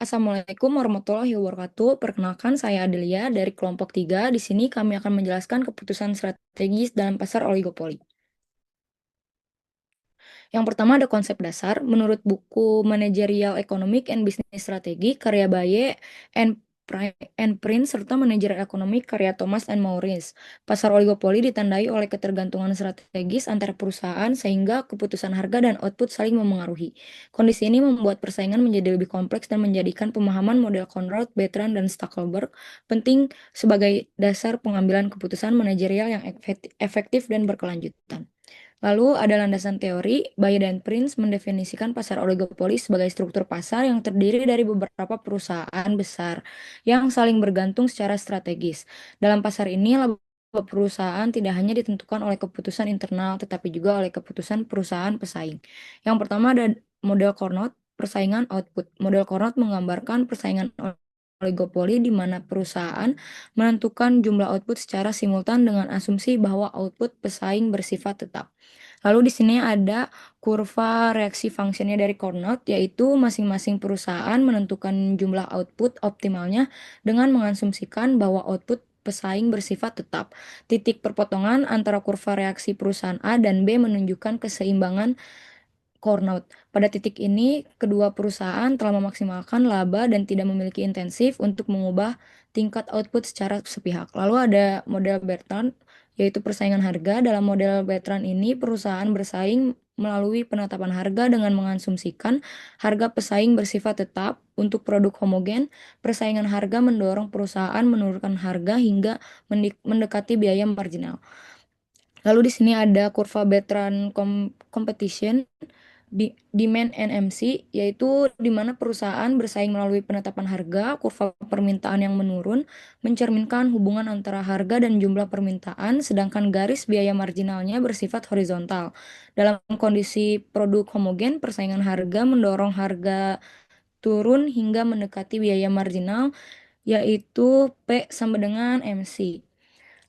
Assalamualaikum warahmatullahi wabarakatuh. Perkenalkan, saya Adelia dari kelompok 3. Di sini kami akan menjelaskan keputusan strategis dalam pasar oligopoli. Yang pertama ada konsep dasar. Menurut buku Managerial Economic and Business Strategy karya Baye and Prince serta Managerial Economic karya Thomas and Maurice. Pasar oligopoli ditandai oleh ketergantungan strategis antar perusahaan sehingga keputusan harga dan output saling memengaruhi. Kondisi ini membuat persaingan menjadi lebih kompleks dan menjadikan pemahaman model Conrad, Bertrand, dan Stackelberg penting sebagai dasar pengambilan keputusan manajerial yang efektif dan berkelanjutan. Lalu ada landasan teori, Baye dan Prince mendefinisikan pasar oligopoli sebagai struktur pasar yang terdiri dari beberapa perusahaan besar yang saling bergantung secara strategis. Dalam pasar ini, laba perusahaan tidak hanya ditentukan oleh keputusan internal, tetapi juga oleh keputusan perusahaan pesaing. Yang pertama ada model Carnot, persaingan output. Model Carnot menggambarkan persaingan oligopoli di mana perusahaan menentukan jumlah output secara simultan dengan asumsi bahwa output pesaing bersifat tetap. Lalu di sini ada kurva reaksi fungsinya dari Carnot, yaitu masing-masing perusahaan menentukan jumlah output optimalnya dengan mengasumsikan bahwa output pesaing bersifat tetap. Titik perpotongan antara kurva reaksi perusahaan A dan B menunjukkan keseimbangan Carnot. Pada titik ini, kedua perusahaan telah memaksimalkan laba dan tidak memiliki intensif untuk mengubah tingkat output secara sepihak. Lalu ada model Bertrand, yaitu persaingan harga. Dalam model Bertrand ini, perusahaan bersaing melalui penetapan harga dengan mengasumsikan harga pesaing bersifat tetap. Untuk produk homogen, persaingan harga mendorong perusahaan menurunkan harga hingga mendekati biaya marginal. Lalu di sini ada kurva Bertrand Competition demand NMC, yaitu di mana perusahaan bersaing melalui penetapan harga. Kurva permintaan yang menurun mencerminkan hubungan antara harga dan jumlah permintaan, sedangkan garis biaya marginalnya bersifat horizontal. Dalam kondisi produk homogen, persaingan harga mendorong harga turun hingga mendekati biaya marginal, yaitu P sama dengan MC.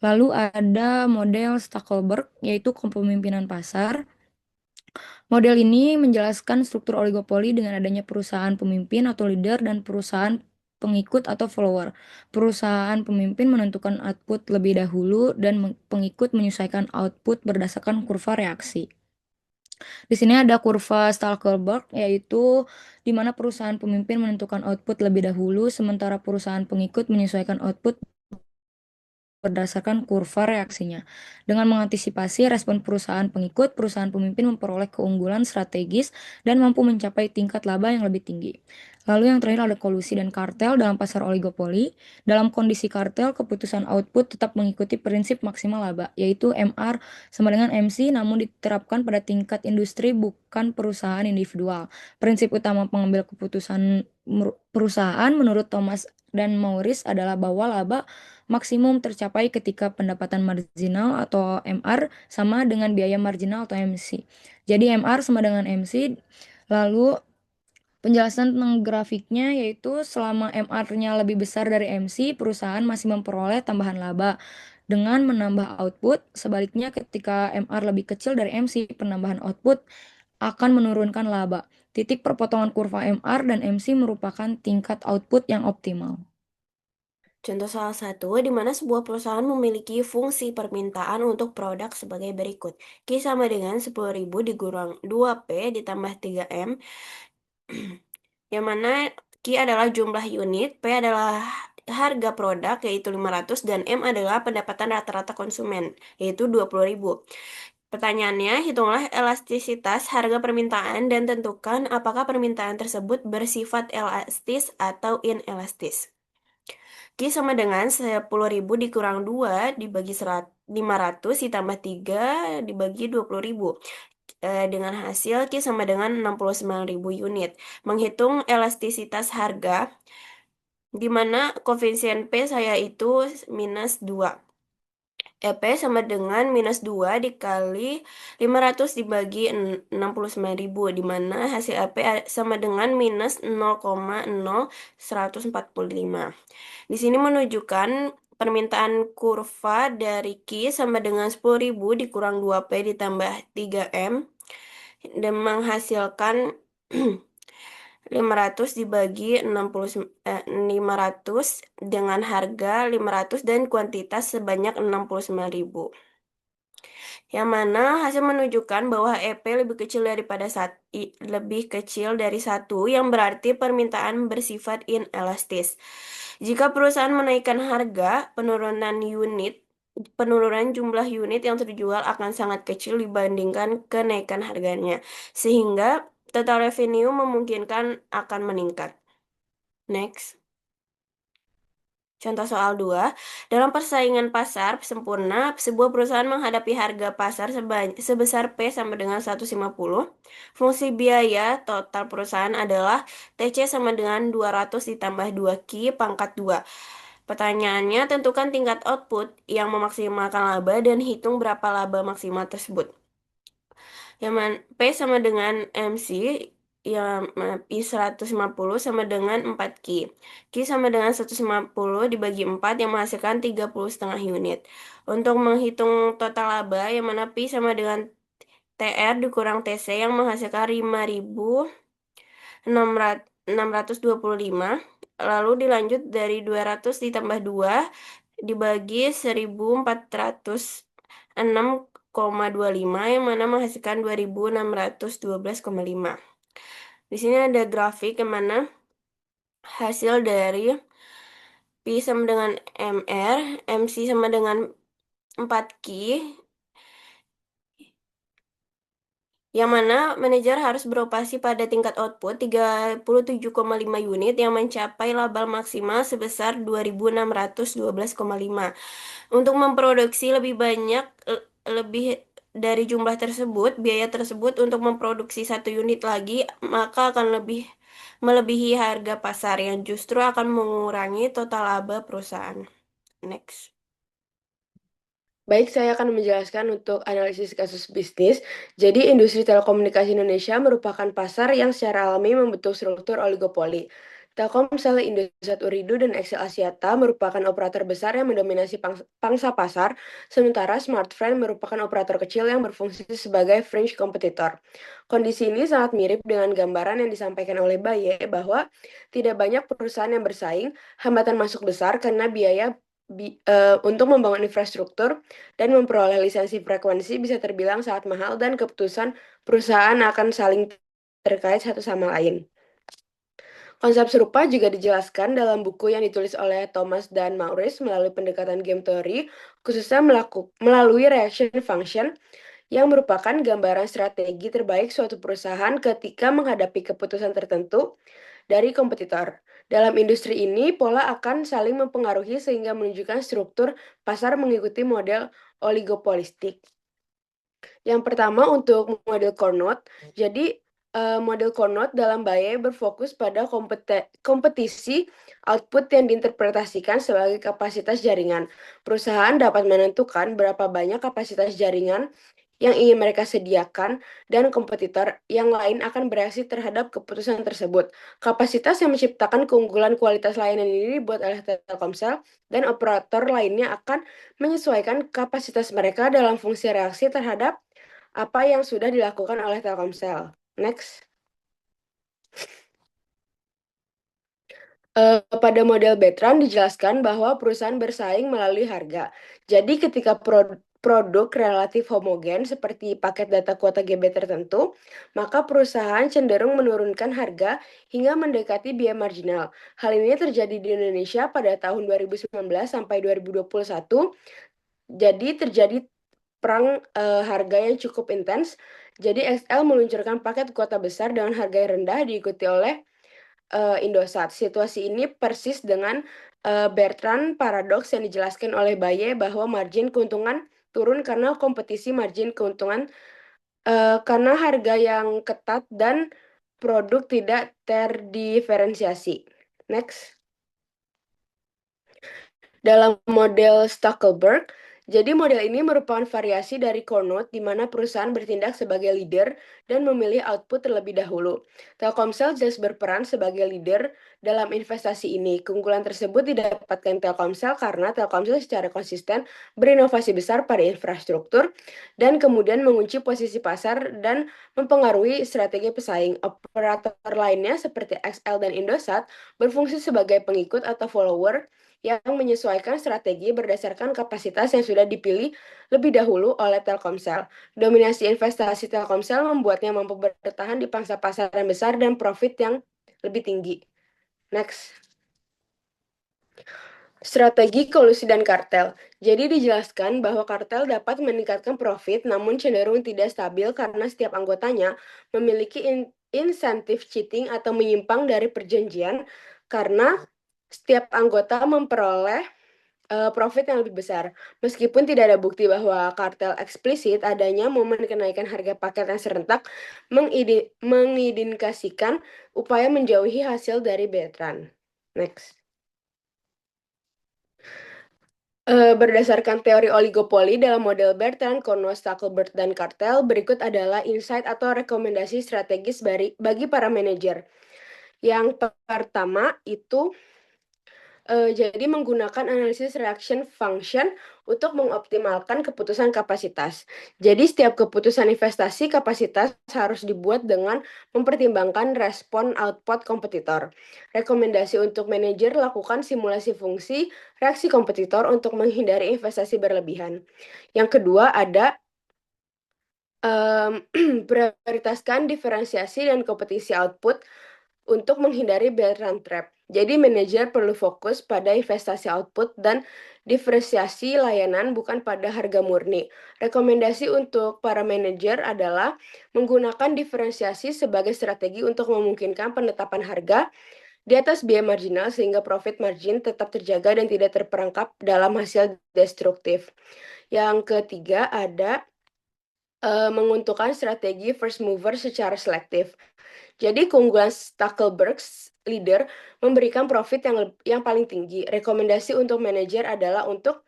Lalu ada model Stackelberg, yaitu kepemimpinan pasar. Model ini menjelaskan struktur oligopoli dengan adanya perusahaan pemimpin atau leader dan perusahaan pengikut atau follower. Perusahaan pemimpin menentukan output lebih dahulu dan pengikut menyesuaikan output berdasarkan kurva reaksi. Di sini ada kurva Stackelberg, yaitu di mana perusahaan pemimpin menentukan output lebih dahulu, sementara perusahaan pengikut menyesuaikan output berdasarkan kurva reaksinya. Dengan mengantisipasi respon perusahaan pengikut, perusahaan pemimpin memperoleh keunggulan strategis dan mampu mencapai tingkat laba yang lebih tinggi. Lalu yang terakhir ada kolusi dan kartel dalam pasar oligopoli. Dalam kondisi kartel, keputusan output tetap mengikuti prinsip maksimal laba, yaitu MR sama dengan MC, namun diterapkan pada tingkat industri bukan perusahaan individual. Prinsip utama pengambil keputusan perusahaan menurut Thomas dan Maurice adalah bahwa laba maksimum tercapai ketika pendapatan marginal atau MR sama dengan biaya marginal atau MC. Jadi MR sama dengan MC. Lalu penjelasan tentang grafiknya yaitu selama MR-nya lebih besar dari MC, perusahaan masih memperoleh tambahan laba dengan menambah output. Sebaliknya ketika MR lebih kecil dari MC, penambahan output akan menurunkan laba. Titik perpotongan kurva MR dan MC merupakan tingkat output yang optimal. Contoh salah satu di mana sebuah perusahaan memiliki fungsi permintaan untuk produk sebagai berikut. Q sama dengan 10.000 dikurang 2P ditambah 3M, yang mana Q adalah jumlah unit, P adalah harga produk yaitu 500 dan M adalah pendapatan rata-rata konsumen yaitu 20.000. Pertanyaannya, hitunglah elastisitas harga permintaan dan tentukan apakah permintaan tersebut bersifat elastis atau inelastis. Q sama dengan 10.000 dikurang 2 dibagi 500 ditambah 3 dibagi 20.000. Dengan hasil Q sama dengan 69.000 unit. Menghitung elastisitas harga, di mana koefisien P saya itu minus 2. EP sama dengan minus 2 dikali 500 dibagi 69.000, di mana hasil EP sama dengan minus 0,0145. Di sini menunjukkan permintaan kurva dari Q sama dengan 10.000 dikurang 2P ditambah 3M dan menghasilkan 500 dibagi 500 dengan harga 500 dan kuantitas sebanyak 69.000. Yang mana hasil menunjukkan bahwa EP lebih kecil dari satu, yang berarti permintaan bersifat inelastis. Jika perusahaan menaikkan harga, penurunan jumlah unit yang terjual akan sangat kecil dibandingkan kenaikan harganya, sehingga total revenue memungkinkan akan meningkat. Next. Contoh soal 2, dalam persaingan pasar sempurna, sebuah perusahaan menghadapi harga pasar sebesar P sama dengan 150. Fungsi biaya total perusahaan adalah TC sama dengan 200 ditambah 2Q pangkat 2. Pertanyaannya, tentukan tingkat output yang memaksimalkan laba dan hitung berapa laba maksimal tersebut. P sama dengan MC, yang Pi 150 sama dengan 4Q. Q sama dengan 150 dibagi 4 yang menghasilkan 30,5 unit. Untuk menghitung total laba, yang mana Pi sama dengan TR dikurang TC yang menghasilkan 5.625. Lalu dilanjut dari 200 ditambah 2 dibagi 1.406,25 yang mana menghasilkan 2.612,5. Di sini ada grafik yang mana hasil dari Pi sama dengan MR, MC sama dengan 4Q, yang mana manajer harus beroperasi pada tingkat output 37,5 unit yang mencapai laba maksimal sebesar 2.612,5. Untuk memproduksi lebih banyak, lebih dari jumlah tersebut, biaya tersebut untuk memproduksi satu unit lagi, maka akan melebihi harga pasar yang justru akan mengurangi total laba perusahaan. Next. Baik, saya akan menjelaskan untuk analisis kasus bisnis. Jadi, industri telekomunikasi Indonesia merupakan pasar yang secara alami membentuk struktur oligopoli. Telkomsel, Indosat Ooredoo, dan XL Axiata merupakan operator besar yang mendominasi pangsa pasar, sementara Smartfren merupakan operator kecil yang berfungsi sebagai fringe kompetitor. Kondisi ini sangat mirip dengan gambaran yang disampaikan oleh Baye bahwa tidak banyak perusahaan yang bersaing, hambatan masuk besar karena biaya untuk membangun infrastruktur dan memperoleh lisensi frekuensi bisa terbilang sangat mahal dan keputusan perusahaan akan saling terkait satu sama lain. Konsep serupa juga dijelaskan dalam buku yang ditulis oleh Thomas dan Maurice melalui pendekatan game theory, khususnya melalui reaction function, yang merupakan gambaran strategi terbaik suatu perusahaan ketika menghadapi keputusan tertentu dari kompetitor. Dalam industri ini, pola akan saling mempengaruhi sehingga menunjukkan struktur pasar mengikuti model oligopolistik. Yang pertama untuk model Carnot. Jadi, model Carnot dalam Baye berfokus pada kompetisi output yang diinterpretasikan sebagai kapasitas jaringan. Perusahaan dapat menentukan berapa banyak kapasitas jaringan yang ingin mereka sediakan, dan kompetitor yang lain akan bereaksi terhadap keputusan tersebut. Kapasitas yang menciptakan keunggulan kualitas layanan ini dibuat oleh Telkomsel, dan operator lainnya akan menyesuaikan kapasitas mereka dalam fungsi reaksi terhadap apa yang sudah dilakukan oleh Telkomsel. Next. Pada model Bertrand dijelaskan bahwa perusahaan bersaing melalui harga. Jadi ketika produk relatif homogen seperti paket data kuota GB tertentu, maka perusahaan cenderung menurunkan harga hingga mendekati biaya marginal. Hal ini terjadi di Indonesia pada tahun 2019 sampai 2021. Jadi terjadi perang harga yang cukup intens. Jadi XL meluncurkan paket kuota besar dengan harga yang rendah diikuti oleh Indosat. Situasi ini persis dengan Bertrand paradoks yang dijelaskan oleh Baye bahwa margin keuntungan turun karena kompetisi margin keuntungan karena harga yang ketat dan produk tidak terdiferensiasi. Next. Dalam model Stackelberg, Jadi model ini merupakan variasi dari core node di mana perusahaan bertindak sebagai leader dan memilih output terlebih dahulu. Telkomsel jelas berperan sebagai leader dalam investasi ini. Keunggulan tersebut didapatkan Telkomsel karena Telkomsel secara konsisten berinovasi besar pada infrastruktur dan kemudian mengunci posisi pasar dan mempengaruhi strategi pesaing. Operator lainnya seperti XL dan Indosat berfungsi sebagai pengikut atau follower yang menyesuaikan strategi berdasarkan kapasitas yang sudah dipilih lebih dahulu oleh Telkomsel. Dominasi investasi Telkomsel membuatnya mampu bertahan di pangsa pasar yang besar dan profit yang lebih tinggi. Next. Strategi kolusi dan kartel. Jadi dijelaskan bahwa kartel dapat meningkatkan profit namun cenderung tidak stabil karena setiap anggotanya memiliki insentif cheating atau menyimpang dari perjanjian karena setiap anggota memperoleh profit yang lebih besar. Meskipun tidak ada bukti bahwa kartel eksplisit, adanya momen kenaikan harga paket yang serentak mengindikasikan upaya menjauhi hasil dari Bertrand. Next. Berdasarkan teori oligopoli dalam model Bertrand, Cornwell, Stackelberg, dan Kartel, berikut adalah insight atau rekomendasi strategis bagi para manajer. Yang pertama itu jadi menggunakan analisis reaction function untuk mengoptimalkan keputusan kapasitas. Jadi setiap keputusan investasi kapasitas harus dibuat dengan mempertimbangkan respon output kompetitor. Rekomendasi untuk manajer lakukan simulasi fungsi reaksi kompetitor untuk menghindari investasi berlebihan. Yang kedua ada prioritaskan diferensiasi dan kompetisi output untuk menghindari Bertrand Trap. Jadi manajer perlu fokus pada investasi output dan diferensiasi layanan bukan pada harga murni. Rekomendasi untuk para manajer adalah menggunakan diferensiasi sebagai strategi untuk memungkinkan penetapan harga di atas biaya marginal sehingga profit margin tetap terjaga dan tidak terperangkap dalam hasil destruktif. Yang ketiga ada menguntungkan strategi first mover secara selektif. Jadi keunggulan Stackelberg's leader memberikan profit yang paling tinggi. Rekomendasi untuk manajer adalah untuk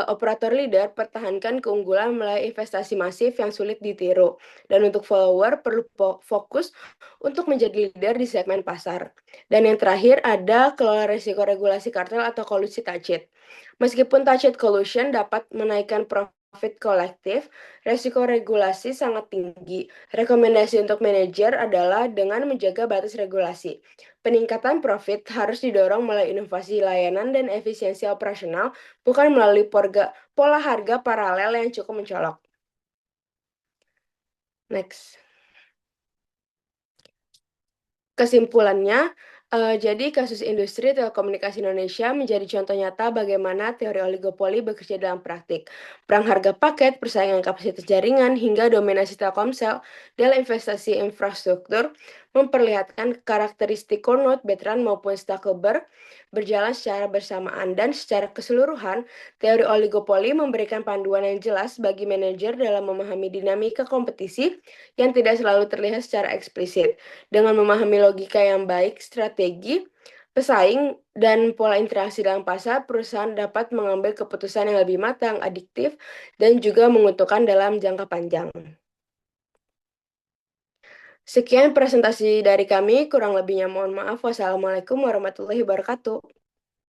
operator leader pertahankan keunggulan melalui investasi masif yang sulit ditiru. Dan untuk follower perlu fokus untuk menjadi leader di segmen pasar. Dan yang terakhir ada kelola risiko regulasi kartel atau kolusi tacit. Meskipun tacit collusion dapat menaikkan profit kolektif, resiko regulasi sangat tinggi. Rekomendasi untuk manajer adalah dengan menjaga batas regulasi. Peningkatan profit harus didorong melalui inovasi layanan dan efisiensi operasional, bukan melalui pola harga paralel yang cukup mencolok. Next. Kesimpulannya, jadi kasus industri telekomunikasi Indonesia menjadi contoh nyata bagaimana teori oligopoli bekerja dalam praktik. Perang harga paket, persaingan kapasitas jaringan, hingga dominasi Telkomsel dalam investasi infrastruktur memperlihatkan karakteristik core node, Bertrand maupun Stackelberg berjalan secara bersamaan dan secara keseluruhan, teori oligopoli memberikan panduan yang jelas bagi manajer dalam memahami dinamika kompetisi yang tidak selalu terlihat secara eksplisit. Dengan memahami logika yang baik, strategi, pesaing, dan pola interaksi dalam pasar, perusahaan dapat mengambil keputusan yang lebih matang, adiktif, dan juga menguntungkan dalam jangka panjang. Sekian presentasi dari kami, kurang lebihnya mohon maaf. Wassalamualaikum warahmatullahi wabarakatuh.